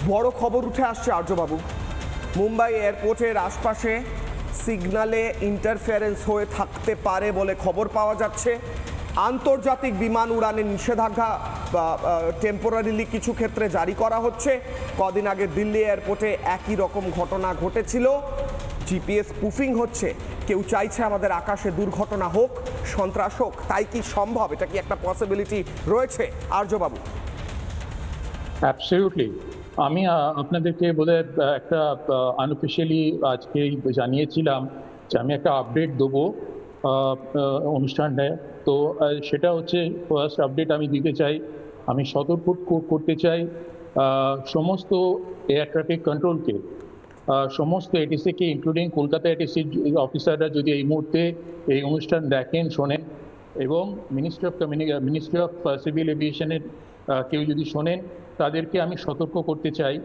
বড় খবর উঠে আসছে আর্যবাবু, মুম্বাই এয়ারপোর্টের আশপাশে সিগন্যালে ইন্টারফারেন্স হয়ে থাকতে পারে বলে খবর পাওয়া যাচ্ছে। আন্তর্জাতিক বিমান উড়ানের নিষেধাজ্ঞা টেম্পোরারিলি কিছু ক্ষেত্রে জারি করা হচ্ছে। কদিন আগে দিল্লি এয়ারপোর্টে একই রকম ঘটনা ঘটেছিল। জিপিএস স্পুফিং হচ্ছে, কেউ চাইছে আমাদের আকাশে দুর্ঘটনা হোক, সন্ত্রাস হোক। তাই কি সম্ভব? এটা কি একটা পসিবিলিটি রয়েছে আর্যবাবু? অ্যাবসলিউটলি। আমি আপনাদেরকে বলে একটা আনঅফিশিয়ালি আজকে জানিয়েছিলাম যে আমি একটা আপডেট দেবো অনুষ্ঠানটায়। তো সেটা হচ্ছে ফার্স্ট আপডেট আমি দিতে চাই, আমি সতর্ক করতে চাই সমস্ত এয়ার ট্রাফিক কন্ট্রোলকে, সমস্ত এটিসিকে ইনক্লুডিং কলকাতা এটিসি অফিসাররা যদি এই মুহূর্তে এই অনুষ্ঠান দেখেন, শোনেন, এবং মিনিস্ট্রি অফ সিভিল এভিয়েশনের কেউ যদি শোনেন, তাদেরকে আমি সতর্ক করতে চাই।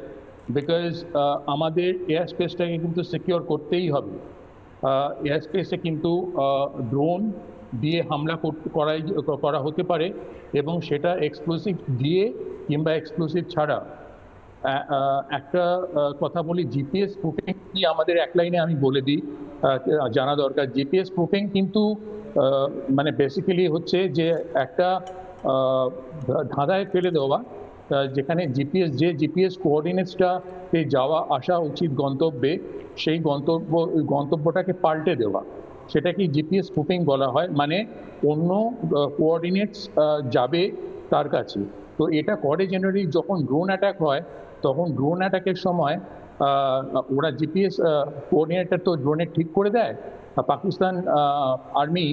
বিকজ আমাদের এয়ার স্পেসটাকে কিন্তু সিকিওর করতেই হবে। এয়ার স্পেসে কিন্তু ড্রোন দিয়ে হামলা করা হতে পারে, এবং সেটা এক্সপ্লোসিভ দিয়ে কিংবা এক্সপ্লোসিভ ছাড়া। একটা কথা বলি, জিপিএস স্পুফিং কি আমাদের এক লাইনে আমি বলে দিই, জানা দরকার। জিপিএস স্পুফিং কিন্তু মানে বেসিক্যালি হচ্ছে যে একটা ধাঁধায় ফেলে দেওয়া, যেখানে জিপিএস কোঅর্ডিনেটসটাতে যাওয়া আসা উচিত গন্তব্যে, সেই গন্তব্যটাকে পাল্টে দেওয়া, সেটাকে জিপিএস স্পুফিং বলা হয়। মানে অন্য কোঅর্ডিনেটস যাবে তার কাছে। তো এটা করে জেনারেলি যখন ড্রোন অ্যাটাক হয়, তখন ড্রোন অ্যাটাকের সময় ওরা জিপিএস কোঅর্ডিনেটর তো ড্রোনের ঠিক করে দেয়। পাকিস্তান আর্মি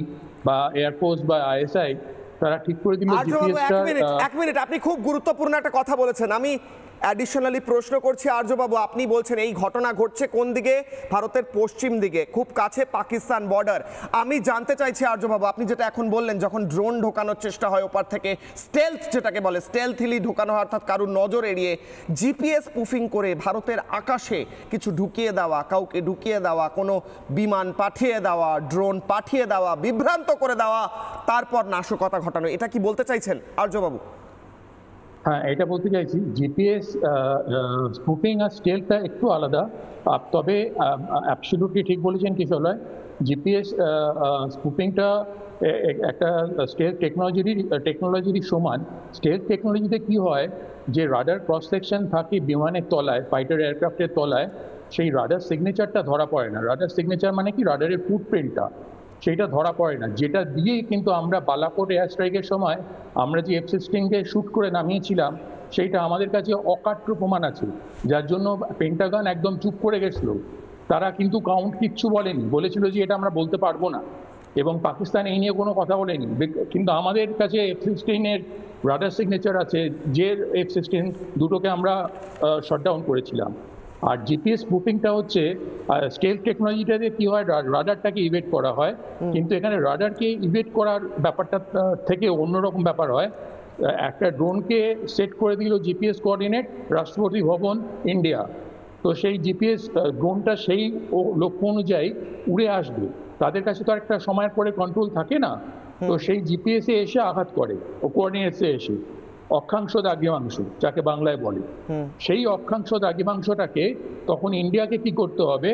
বা এয়ারফোর্স বা আইএসআই তারা ঠিক করে দিল জিপিএসটা। এক মিনিট, আপনি খুব গুরুত্বপূর্ণ একটা কথা বলেছেন। আমি অ্যাডিশনালি প্রশ্ন করছি আর্যবাবু, আপনি বলছেন এই ঘটনা ঘটছে কোন দিকে? ভারতের পশ্চিম দিকে, খুব কাছে পাকিস্তান বর্ডার। আমি জানতে চাইছি আর্যবাবু, আপনি যেটা এখন বললেন, যখন ড্রোন ঢোকানোর চেষ্টা হয় ওপার থেকে, স্টেলথ যেটাকে বলে, স্টেলথিলি ঢোকানো হয়, অর্থাৎ কারুর নজর এড়িয়ে, জিপিএস স্পুফিং করে ভারতের আকাশে কিছু ঢুকিয়ে দেওয়া, কাউকে ঢুকিয়ে দেওয়া, কোনো বিমান পাঠিয়ে দেওয়া, ড্রোন পাঠিয়ে দেওয়া, বিভ্রান্ত করে দেওয়া, তারপর নাশকতা ঘটানো, এটা কি বলতে চাইছেন আর্যবাবু? হ্যাঁ, এটা বলতে চাইছি। জিপিএস স্পুফিং আর স্টেলথটা একটু আলাদা, তবে অ্যাবসলিউটলি ঠিক বলেছেন কিশোরয়। জিপিএস স্পুফিংটা একটা স্টেলথ টেকনোলজিরই সমান। স্টেলথ টেকনোলজিতে কি হয়, যে রাডার ক্রস সেকশন থাকে বিমানের তলায়, ফাইটার এয়ারক্রাফটের তলায়, সেই রাডার সিগনেচারটা ধরা পড়ে না। রাডার সিগনেচার মানে কি, রাডারের ফুটপ্রিন্টটা, সেইটা ধরা পড়ে না। যেটা দিয়েই কিন্তু আমরা বালাকোট এয়ার স্ট্রাইকের সময় আমরা যে F-16কে শ্যুট করে নামিয়েছিলাম, সেইটা আমাদের কাছে অকাট্য প্রমাণ আছে, যার জন্য পেন্টাগন একদম চুপ করে গেছিল। তারা কিন্তু কাউন্ট কিচ্ছু বলেনি, বলেছিল যে এটা আমরা বলতে পারবো না, এবং পাকিস্তান এই নিয়ে কোনো কথা বলেনি। কিন্তু আমাদের কাছে F-16-এর রাডার সিগনেচার আছে, যে F-16 দুটোকে আমরা শটডাউন করেছিলাম। আর জিপিএস স্পুফিংটা হচ্ছে স্টেলথ টেকনোলজিটাতে কি হয়, রাডারটাকে ইভেট করা হয়, কিন্তু এখানে রাডারকে ইভেট করার ব্যাপারটা থেকে অন্যরকম ব্যাপার হয়। একটা ড্রোনকে সেট করে দিল জিপিএস কোঅর্ডিনেট রাষ্ট্রপতি ভবন ইন্ডিয়া, তো সেই জিপিএস ড্রোনটা সেই লক্ষ্য অনুযায়ী উড়ে আসবে। তাদের কাছে তো একটা সময়ের পরে কন্ট্রোল থাকে না, তো সেই জিপিএসে এসে আঘাত করে, ও কোঅর্ডিনেটসে এসে অক্ষাংশ দ্রাঘিমাংশ যাকে বাংলায় বলে, সেই অক্ষাংশ দ্রাঘিমাংশটাকে তখন ইন্ডিয়াকে কি করতে হবে,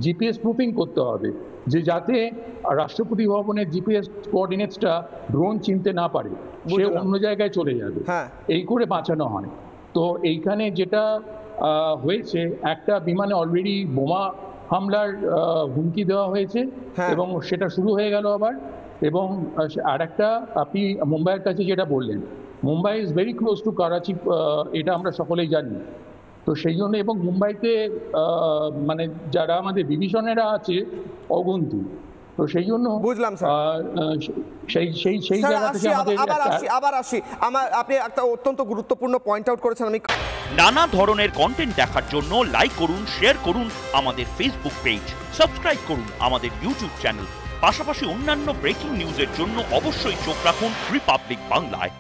জিপিএস স্পুফিং করতে হবে, যে যাতে রাষ্ট্রপতি ভবনের জিপিএস কোঅর্ডিনেটসটা ড্রোন চিনতে না পারে, সে অন্য জায়গায় চলে যাবে, এই করে বাঁচানো হয়। তো এইখানে যেটা হয়েছে, একটা বিমানে অলরেডি বোমা হামলার হুমকি দেওয়া হয়েছে, এবং সেটা শুরু হয়ে গেল আবার। এবং আর একটা, আপনি মুম্বাইয়ের কাছে যেটা বললেন, Mumbai is very close two Karachi, এটা আমরা সকলেই জানি। তো সেই জন্য, এবং মুম্বাইতে মানে যারা আমাদের বিভীষণেরা আছে অগুন্তি, তো সেই জন্য বুঝলাম সেই জায়গা থেকে আবার আসি আপনি একটা অত্যন্ত গুরুত্বপূর্ণ পয়েন্ট আউট করেছেন। আমি নানা ধরনের কন্টেন্ট দেখার জন্য লাইক করুন, শেয়ার করুন আমাদের ফেসবুক পেজ, সাবস্ক্রাইব করুন আমাদের ইউটিউব চ্যানেল। পাশাপাশি অন্যান্য ব্রেকিং নিউজের জন্য অবশ্যই চোখ রাখুন রিপাবলিক বাংলায়।